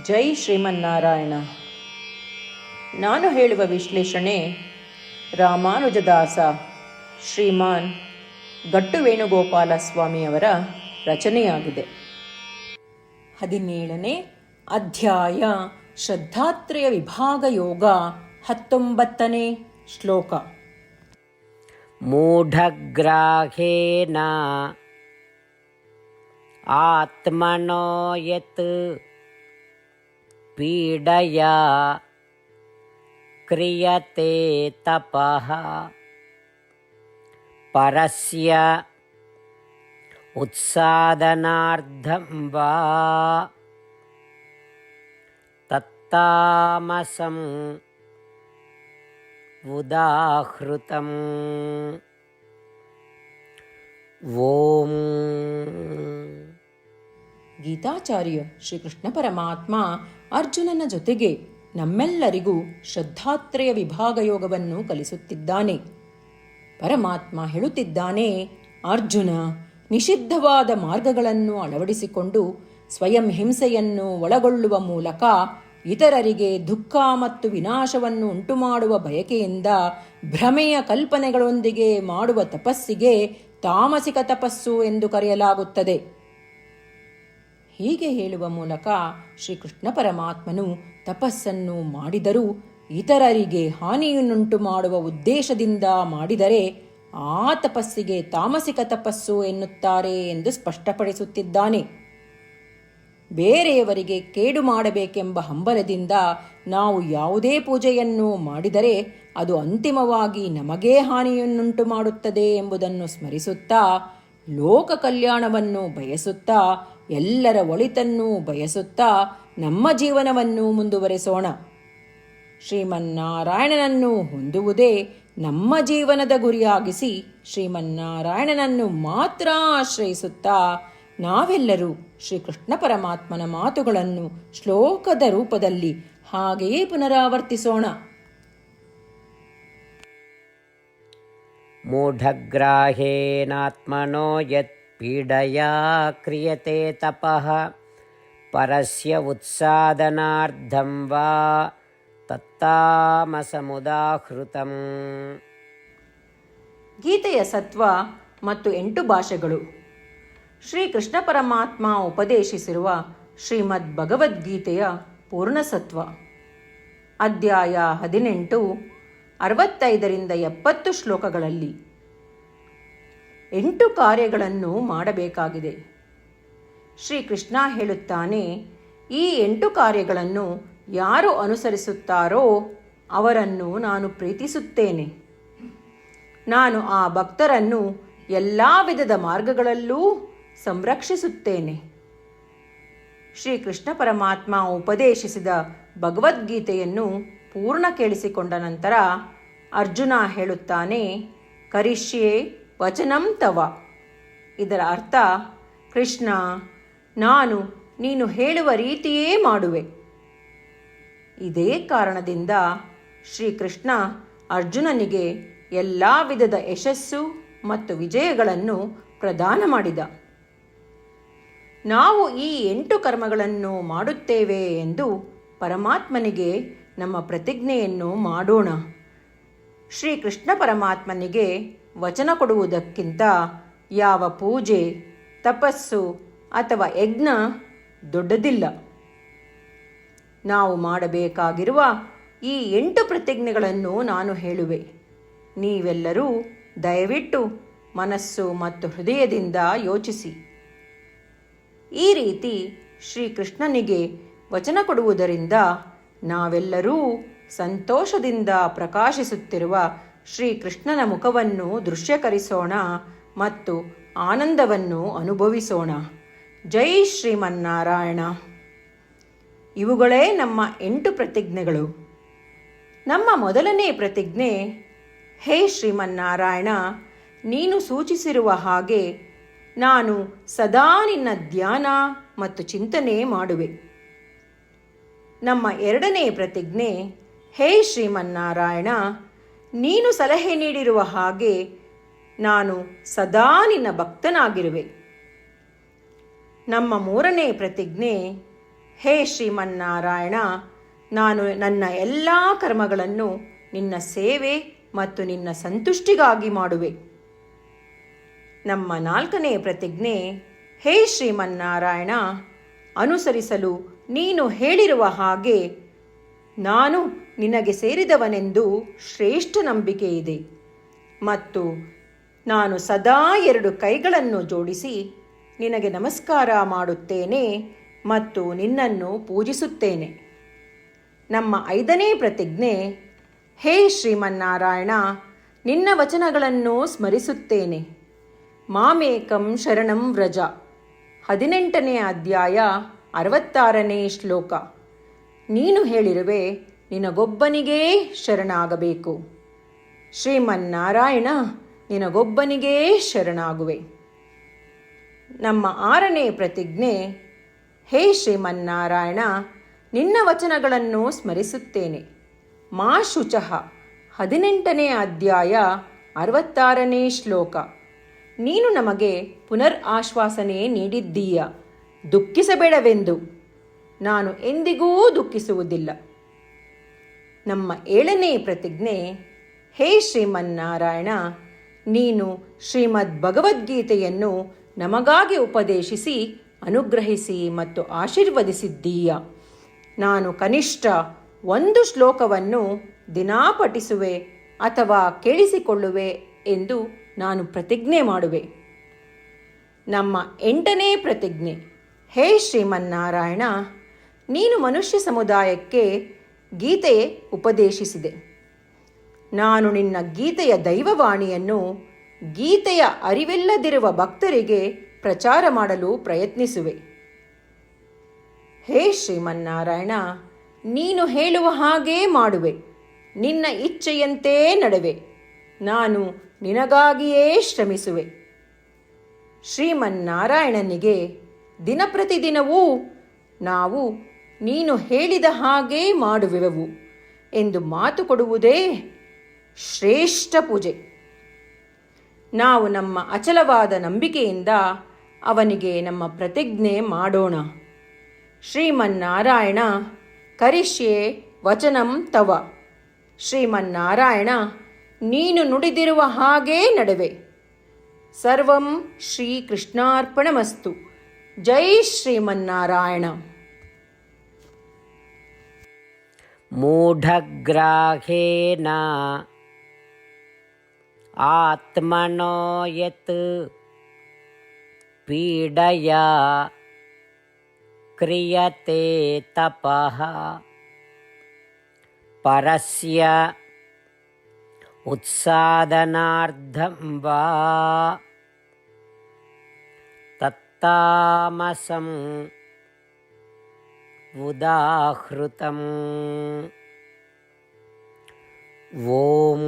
ಜೈ ಶ್ರೀಮನ್ನಾರಾಯಣ. ನಾನು ಹೇಳುವ ವಿಶ್ಲೇಷಣೆ ರಾಮಾನುಜದಾಸ ಶ್ರೀಮಾನ್ ಗಟ್ಟು ವೇಣುಗೋಪಾಲ ಸ್ವಾಮಿಯವರ ರಚನೆಯಾಗಿದೆ. 17ನೇ ಅಧ್ಯಾಯ ಶ್ರದ್ಧಾತ್ರಯ ವಿಭಾಗ ಯೋಗ. 19ನೇ ಶ್ಲೋಕ. ಮೂಢಗ್ರಾಹೇನ ಆತ್ಮನೋ ಯತ್ ಪೀಡಯಾ ಕ್ರಿಯತೆ ತಪಃ ಪರಸ್ಯ ಉತ್ಸಾದನಾರ್ಥಂ ವಾ ತತ್ತಾಮಸಂ ಉದಾಹೃತಂ. ಓಂ. ಗೀತಾಚಾರ್ಯ ಶ್ರೀಕೃಷ್ಣ ಪರಮಾತ್ಮ ಅರ್ಜುನನ ಜೊತೆಗೆ ನಮ್ಮೆಲ್ಲರಿಗೂ ಶ್ರದ್ಧಾತ್ರಯ ವಿಭಾಗ ಯೋಗವನ್ನು ಕಲಿಸುತ್ತಿದ್ದಾನೆ. ಪರಮಾತ್ಮ ಹೇಳುತ್ತಿದ್ದಾನೆ, ಅರ್ಜುನ, ನಿಷಿದ್ಧವಾದ ಮಾರ್ಗಗಳನ್ನು ಅಳವಡಿಸಿಕೊಂಡು ಸ್ವಯಂ ಹಿಂಸೆಯನ್ನು ಒಳಗೊಳ್ಳುವ ಮೂಲಕ ಇತರರಿಗೆ ದುಃಖ ಮತ್ತು ವಿನಾಶವನ್ನು ಉಂಟುಮಾಡುವ ಬಯಕೆಯಿಂದ ಭ್ರಮೆಯ ಕಲ್ಪನೆಗಳೊಂದಿಗೆ ಮಾಡುವ ತಪಸ್ಸಿಗೆ ತಾಮಸಿಕ ತಪಸ್ಸು ಎಂದು ಕರೆಯಲಾಗುತ್ತದೆ. ಹೀಗೆ ಹೇಳುವ ಮೂಲಕ ಶ್ರೀಕೃಷ್ಣ ಪರಮಾತ್ಮನು ತಪಸ್ಸನ್ನು ಮಾಡಿದರೂ ಇತರರಿಗೆ ಹಾನಿಯನ್ನುಂಟು ಮಾಡುವ ಉದ್ದೇಶದಿಂದ ಮಾಡಿದರೆ ಆ ತಪಸ್ಸಿಗೆ ತಾಮಸಿಕ ತಪಸ್ಸು ಎನ್ನುತ್ತಾರೆ ಎಂದು ಸ್ಪಷ್ಟಪಡಿಸುತ್ತಿದ್ದಾನೆ. ಬೇರೆಯವರಿಗೆ ಕೇಡು ಮಾಡಬೇಕೆಂಬ ಹಂಬಲದಿಂದ ನಾವು ಯಾವುದೇ ಪೂಜೆಯನ್ನು ಮಾಡಿದರೆ ಅದು ಅಂತಿಮವಾಗಿ ನಮಗೇ ಹಾನಿಯನ್ನುಂಟು ಮಾಡುತ್ತದೆ ಎಂಬುದನ್ನು ಸ್ಮರಿಸುತ್ತಾ, ಲೋಕ ಕಲ್ಯಾಣವನ್ನು ಬಯಸುತ್ತಾ, ಎಲ್ಲರ ಒಳಿತನ್ನು ಬಯಸುತ್ತಾ ನಮ್ಮ ಜೀವನವನ್ನು ಮುಂದುವರೆಸೋಣ. ಶ್ರೀಮನ್ನಾರಾಯಣನನ್ನು ಹೊಂದುವುದೇ ನಮ್ಮ ಜೀವನದ ಗುರಿಯಾಗಿಸಿ ಶ್ರೀಮನ್ನಾರಾಯಣನನ್ನು ಮಾತ್ರ ಆಶ್ರಯಿಸುತ್ತಾ ನಾವೆಲ್ಲರೂ ಶ್ರೀಕೃಷ್ಣ ಪರಮಾತ್ಮನ ಮಾತುಗಳನ್ನು ಶ್ಲೋಕದ ರೂಪದಲ್ಲಿ ಹಾಗೆಯೇ ಪುನರಾವರ್ತಿಸೋಣ. ಮೂಢಗ್ರಾಹೇನಾತ್ಮನೋ ಯತ್ ಪೀಡಯಾ ಕ್ರಿಯತೆ ತಪಃ ಪರಸ್ಯ ಉತ್ಸಾದನಾರ್ಥಂ ವಾ ತತ್ತಾಮಸಮುದಾಹೃತಂ. ಗೀತೆಯ ಸತ್ವ ಮತ್ತು 8 ಭಾಷೆಗಳು. ಶ್ರೀಕೃಷ್ಣ ಪರಮಾತ್ಮ ಉಪದೇಶಿಸಿರುವ ಶ್ರೀಮದ್ ಭಗವದ್ಗೀತೆಯ ಪೂರ್ಣಸತ್ವ. ಅಧ್ಯಾಯ 18, 65ರಿಂದ 70 ಶ್ಲೋಕಗಳಲ್ಲಿ 8 ಕಾರ್ಯಗಳನ್ನು ಮಾಡಬೇಕಾಗಿದೆ. ಶ್ರೀಕೃಷ್ಣ ಹೇಳುತ್ತಾನೆ, ಈ 8 ಕಾರ್ಯಗಳನ್ನು ಯಾರು ಅನುಸರಿಸುತ್ತಾರೋ ಅವರನ್ನು ನಾನು ಪ್ರೀತಿಸುತ್ತೇನೆ. ನಾನು ಆ ಭಕ್ತರನ್ನು ಎಲ್ಲ ವಿಧದ ಮಾರ್ಗಗಳಲ್ಲೂ ಸಂರಕ್ಷಿಸುತ್ತೇನೆ. ಶ್ರೀಕೃಷ್ಣ ಪರಮಾತ್ಮ ಉಪದೇಶಿಸಿದ ಭಗವದ್ಗೀತೆಯನ್ನು ಪೂರ್ಣ ಕೇಳಿಸಿಕೊಂಡ ನಂತರ ಅರ್ಜುನ ಹೇಳುತ್ತಾನೆ, ಕರಿಷ್ಯೆ ವಚನಂ ತವ. ಇದರ ಅರ್ಥ, ಕೃಷ್ಣ, ನಾನು ನೀನು ಹೇಳುವ ರೀತಿಯೇ ಮಾಡುವೆ. ಇದೇ ಕಾರಣದಿಂದ ಶ್ರೀಕೃಷ್ಣ ಅರ್ಜುನನಿಗೆ ಎಲ್ಲ ವಿಧದ ಯಶಸ್ಸು ಮತ್ತು ವಿಜಯಗಳನ್ನು ಪ್ರದಾನ ಮಾಡಿದ. ನಾವು ಈ 8 ಕರ್ಮಗಳನ್ನು ಮಾಡುತ್ತೇವೆ ಎಂದು ಪರಮಾತ್ಮನಿಗೆ ನಮ್ಮ ಪ್ರತಿಜ್ಞೆಯನ್ನು ಮಾಡೋಣ. ಶ್ರೀಕೃಷ್ಣ ಪರಮಾತ್ಮನಿಗೆ ವಚನ ಕೊಡುವುದಕ್ಕಿಂತ ಯಾವ ಪೂಜೆ, ತಪಸ್ಸು ಅಥವಾ ಯಜ್ಞ ದೊಡ್ಡದಿಲ್ಲ. ನಾವು ಮಾಡಬೇಕಾಗಿರುವ ಈ 8 ಪ್ರತಿಜ್ಞೆಗಳನ್ನು ನಾನು ಹೇಳುವೆ. ನೀವೆಲ್ಲರೂ ದಯವಿಟ್ಟು ಮನಸ್ಸು ಮತ್ತು ಹೃದಯದಿಂದ ಯೋಚಿಸಿ. ಈ ರೀತಿ ಶ್ರೀಕೃಷ್ಣನಿಗೆ ವಚನ ಕೊಡುವುದರಿಂದ ನಾವೆಲ್ಲರೂ ಸಂತೋಷದಿಂದ ಪ್ರಕಾಶಿಸುತ್ತಿರುವ ಶ್ರೀಕೃಷ್ಣನ ಮುಖವನ್ನು ದೃಶ್ಯಕರಿಸೋಣ ಮತ್ತು ಆನಂದವನ್ನು ಅನುಭವಿಸೋಣ. ಜೈ ಶ್ರೀಮನ್ನಾರಾಯಣ. ಇವುಗಳೇ ನಮ್ಮ 8 ಪ್ರತಿಜ್ಞೆಗಳು. ನಮ್ಮ ಮೊದಲನೇ ಪ್ರತಿಜ್ಞೆ, ಹೇ ಶ್ರೀಮನ್ನಾರಾಯಣ, ನೀನು ಸೂಚಿಸಿರುವ ಹಾಗೆ ನಾನು ಸದಾ ನಿನ್ನ ಧ್ಯಾನ ಮತ್ತು ಚಿಂತನೆ ಮಾಡುವೆ. ನಮ್ಮ 2ನೇ ಪ್ರತಿಜ್ಞೆ, ಹೇ ಶ್ರೀಮನ್ನಾರಾಯಣ, ನೀನು ಸಲಹೆ ನೀಡಿರುವ ಹಾಗೆ ನಾನು ಸದಾ ನಿನ್ನ ಭಕ್ತನಾಗಿರುವೆ. ನಮ್ಮ ಮೂರನೇ ಪ್ರತಿಜ್ಞೆ, ಹೇ ಶ್ರೀಮನ್ನಾರಾಯಣ, ನಾನು ನನ್ನ ಎಲ್ಲ ಕರ್ಮಗಳನ್ನು ನಿನ್ನ ಸೇವೆ ಮತ್ತು ನಿನ್ನ ಸಂತುಷ್ಟಿಗಾಗಿ ಮಾಡುವೆ. ನಮ್ಮ 4ನೇ ಪ್ರತಿಜ್ಞೆ, ಹೇ ಶ್ರೀಮನ್ನಾರಾಯಣ, ಅನುಸರಿಸಲು ನೀನು ಹೇಳಿರುವ ಹಾಗೆ ನಾನು ನಿನಗೆ ಸೇರಿದವನೆಂದು ಶ್ರೇಷ್ಠ ನಂಬಿಕೆ ಇದೆ ಮತ್ತು ನಾನು ಸದಾ 2 ಕೈಗಳನ್ನು ಜೋಡಿಸಿ ನಿನಗೆ ನಮಸ್ಕಾರ ಮಾಡುತ್ತೇನೆ ಮತ್ತು ನಿನ್ನನ್ನು ಪೂಜಿಸುತ್ತೇನೆ. ನಮ್ಮ 5ನೇ ಪ್ರತಿಜ್ಞೆ, ಹೇ ಶ್ರೀಮನ್ನಾರಾಯಣ, ನಿನ್ನ ವಚನಗಳನ್ನು ಸ್ಮರಿಸುತ್ತೇನೆ. ಮಾಮೇಕಂ ಶರಣಂ ವ್ರಜ, 18ನೇ ಅಧ್ಯಾಯ 66ನೇ ಶ್ಲೋಕ. ನೀನು ಹೇಳಿರುವೆ, ನಿನಗೊಬ್ಬನಿಗೇ ಶರಣಾಗಬೇಕು. ಶ್ರೀಮನ್ನಾರಾಯಣ, ನಿನಗೊಬ್ಬನಿಗೇ ಶರಣಾಗುವೆ. ನಮ್ಮ 6ನೇ ಪ್ರತಿಜ್ಞೆ, ಹೇ ಶ್ರೀಮನ್ನಾರಾಯಣ, ನಿನ್ನ ವಚನಗಳನ್ನು ಸ್ಮರಿಸುತ್ತೇನೆ. ಮಾ ಶುಚಃ, 18ನೇ ಅಧ್ಯಾಯ 66ನೇ ಶ್ಲೋಕ. ನೀನು ನಮಗೆ ಪುನರ್ ಆಶ್ವಾಸನೆ ನೀಡಿದ್ದೀಯ, ದುಃಖಿಸಬೇಡವೆಂದು. ನಾನು ಎಂದಿಗೂ ದುಃಖಿಸುವುದಿಲ್ಲ. ನಮ್ಮ 7ನೇ ಪ್ರತಿಜ್ಞೆ, ಹೇ ಶ್ರೀಮನ್ನಾರಾಯಣ, ನೀನು ಶ್ರೀಮದ್ ಭಗವದ್ಗೀತೆಯನ್ನು ನಮಗಾಗಿ ಉಪದೇಶಿಸಿ ಅನುಗ್ರಹಿಸಿ ಮತ್ತು ಆಶೀರ್ವದಿಸಿದ್ದೀಯ. ನಾನು ಕನಿಷ್ಠ 1 ಶ್ಲೋಕವನ್ನು ದಿನಾ ಪಠಿಸುವೆ ಅಥವಾ ಕೇಳಿಸಿಕೊಳ್ಳುವೆ ಎಂದು ನಾನು ಪ್ರತಿಜ್ಞೆ ಮಾಡುವೆ. ನಮ್ಮ 8ನೇ ಪ್ರತಿಜ್ಞೆ, ಹೇ ಶ್ರೀಮನ್ನಾರಾಯಣ, ನೀನು ಮನುಷ್ಯ ಸಮುದಾಯಕ್ಕೆ ಗೀತೆ ಉಪದೇಶಿಸಿದೆ. ನಾನು ನಿನ್ನ ಗೀತೆಯ ದೈವವಾಣಿಯನ್ನು ಗೀತೆಯ ಅರಿವಿಲ್ಲದಿರುವ ಭಕ್ತರಿಗೆ ಪ್ರಚಾರ ಮಾಡಲು ಪ್ರಯತ್ನಿಸುವೆ. ಹೇ ಶ್ರೀಮನ್ನಾರಾಯಣ, ನೀನು ಹೇಳುವ ಹಾಗೇ ಮಾಡುವೆ. ನಿನ್ನ ಇಚ್ಛೆಯಂತೆ ನಡೆವೆ. ನಾನು ನಿನಗಾಗಿಯೇ ಶ್ರಮಿಸುವೆ. ಶ್ರೀಮನ್ನಾರಾಯಣನಿಗೆ ದಿನಪ್ರತಿದಿನವೂ ನಾವು ನೀನು ಹೇಳಿದ ಹಾಗೇ ಮಾಡುವೆವು ಎಂದು ಮಾತು ಕೊಡುವುದೇ ಶ್ರೇಷ್ಠ ಪೂಜೆ. ನಾವು ನಮ್ಮ ಅಚಲವಾದ ನಂಬಿಕೆಯಿಂದ ಅವನಿಗೆ ನಮ್ಮ ಪ್ರತಿಜ್ಞೆ ಮಾಡೋಣ. ಶ್ರೀಮನ್ನಾರಾಯಣ, ಕರಿಷ್ಯೆ ವಚನಂ ತವ. ಶ್ರೀಮನ್ನಾರಾಯಣ, ನೀನು ನುಡಿದಿರುವ ಹಾಗೇ ನಡೆವೆ. ಸರ್ವಂ ಶ್ರೀಕೃಷ್ಣಾರ್ಪಣಮಸ್ತು. ಜೈ ಶ್ರೀಮನ್ನಾರಾಯಣ. ಮೂಢಗ್ರಾಹೇನ ಆತ್ಮನೋ ಯತ್ ಪೀಡಯಾ ಕ್ರಿಯತೆ ತಪಃ ಪರಸ್ಯ ಉತ್ಸಾದನಾರ್ಥಂ ವಾ ತತ್ತಾಮಸಂ ಉದಾಹೃತಂ. ಓಂ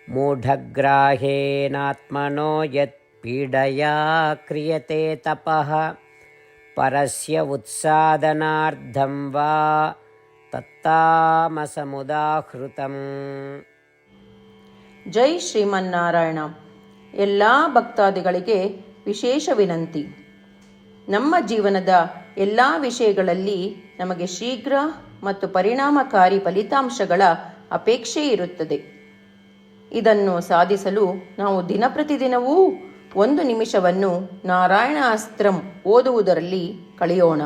ಮೂಢಗ್ರಾಹೇನಾತ್ಮನೋ ಯತ್ ಪೀಡಯಾ ಕ್ರಿಯತೆ ತಪಃ ಪರಸ್ಯ ಉತ್ಸಾದನಾರ್ಥಂ ವಾ ತತ್ತಾಮಸಮುದಾಹೃತಂ. ಜೈ ಶ್ರೀಮನ್ನಾರಾಯಣ. ಎಲ್ಲ ಭಕ್ತಾದಿಗಳಿಗೆ ವಿಶೇಷ ವಿನಂತಿ. ನಮ್ಮ ಜೀವನದ ಎಲ್ಲ ವಿಷಯಗಳಲ್ಲಿ ನಮಗೆ ಶೀಘ್ರ ಮತ್ತು ಪರಿಣಾಮಕಾರಿ ಫಲಿತಾಂಶಗಳ ಅಪೇಕ್ಷೆ ಇರುತ್ತದೆ. ಇದನ್ನು ಸಾಧಿಸಲು ನಾವು ದಿನಪ್ರತಿದಿನವೂ 1 ನಿಮಿಷವನ್ನು ನಾರಾಯಣ ಅಸ್ತ್ರಂ ಓದುವುದರಲ್ಲಿ ಕಳೆಯೋಣ.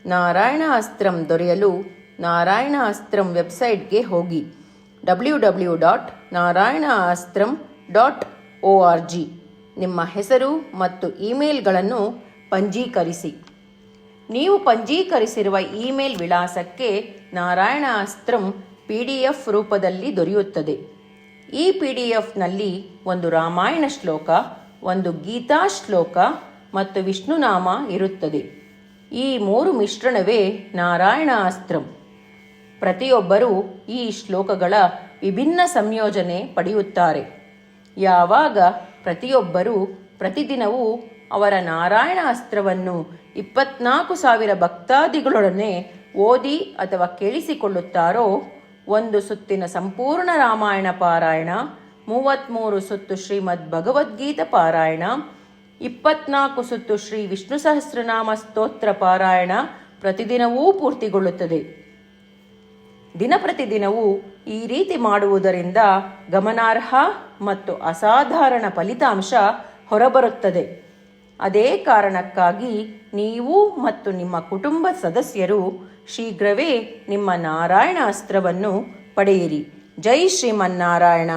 ನಾರಾಯಣ ಅಸ್ತ್ರಂ ದೊರೆಯಲು ನಾರಾಯಣ ಅಸ್ತ್ರಂ ವೆಬ್ಸೈಟ್ಗೆ ಹೋಗಿ www.narayanaastram.org ನಿಮ್ಮ ಹೆಸರು ಮತ್ತು ಇಮೇಲ್ಗಳನ್ನು ಪಂಜೀಕರಿಸಿ. ನೀವು ಪಂಜೀಕರಿಸಿರುವ ಇಮೇಲ್ ವಿಳಾಸಕ್ಕೆ ನಾರಾಯಣ ಅಸ್ತ್ರಂ PDF ರೂಪದಲ್ಲಿ ದೊರೆಯುತ್ತದೆ. ಈ PDFನಲ್ಲಿ 1 ರಾಮಾಯಣ ಶ್ಲೋಕ, 1 ಗೀತಾ ಶ್ಲೋಕ ಮತ್ತು ವಿಷ್ಣುನಾಮ ಇರುತ್ತದೆ. ಈ 3 ಮಿಶ್ರಣವೇ ನಾರಾಯಣ ಅಸ್ತ್ರಂ. ಪ್ರತಿಯೊಬ್ಬರೂ ಈ ಶ್ಲೋಕಗಳ ವಿಭಿನ್ನ ಸಂಯೋಜನೆ ಪಡೆಯುತ್ತಾರೆ. ಯಾವಾಗ ಪ್ರತಿಯೊಬ್ಬರೂ ಪ್ರತಿದಿನವೂ ಅವರ ನಾರಾಯಣ ಅಸ್ತ್ರವನ್ನು 24,000 ಭಕ್ತಾದಿಗಳೊಡನೆ ಓದಿ ಅಥವಾ ಕೇಳಿಸಿಕೊಳ್ಳುತ್ತಾರೋ, 1 ಸುತ್ತಿನ ಸಂಪೂರ್ಣ ರಾಮಾಯಣ ಪಾರಾಯಣ, 33 ಸುತ್ತು ಶ್ರೀಮದ್ ಭಗವದ್ಗೀತಾ ಪಾರಾಯಣ, 24 ಸುತ್ತು ಶ್ರೀ ವಿಷ್ಣು ಸಹಸ್ರನಾಮ ಸ್ತೋತ್ರ ಪಾರಾಯಣ ಪ್ರತಿದಿನವೂ ಪೂರ್ತಿಗೊಳ್ಳುತ್ತದೆ. ದಿನಪ್ರತಿದಿನವೂ ಈ ರೀತಿ ಮಾಡುವುದರಿಂದ ಗಮನಾರ್ಹ ಮತ್ತು ಅಸಾಧಾರಣ ಫಲಿತಾಂಶ ಹೊರಬರುತ್ತದೆ. ಅದೇ ಕಾರಣಕ್ಕಾಗಿ ನೀವು ಮತ್ತು ನಿಮ್ಮ ಕುಟುಂಬ ಸದಸ್ಯರು ಶೀಘ್ರವೇ ನಿಮ್ಮ ನಾರಾಯಣ ಅಸ್ತ್ರವನ್ನು ಪಡೆಯಿರಿ. ಜೈ ಶ್ರೀಮನ್ನಾರಾಯಣ.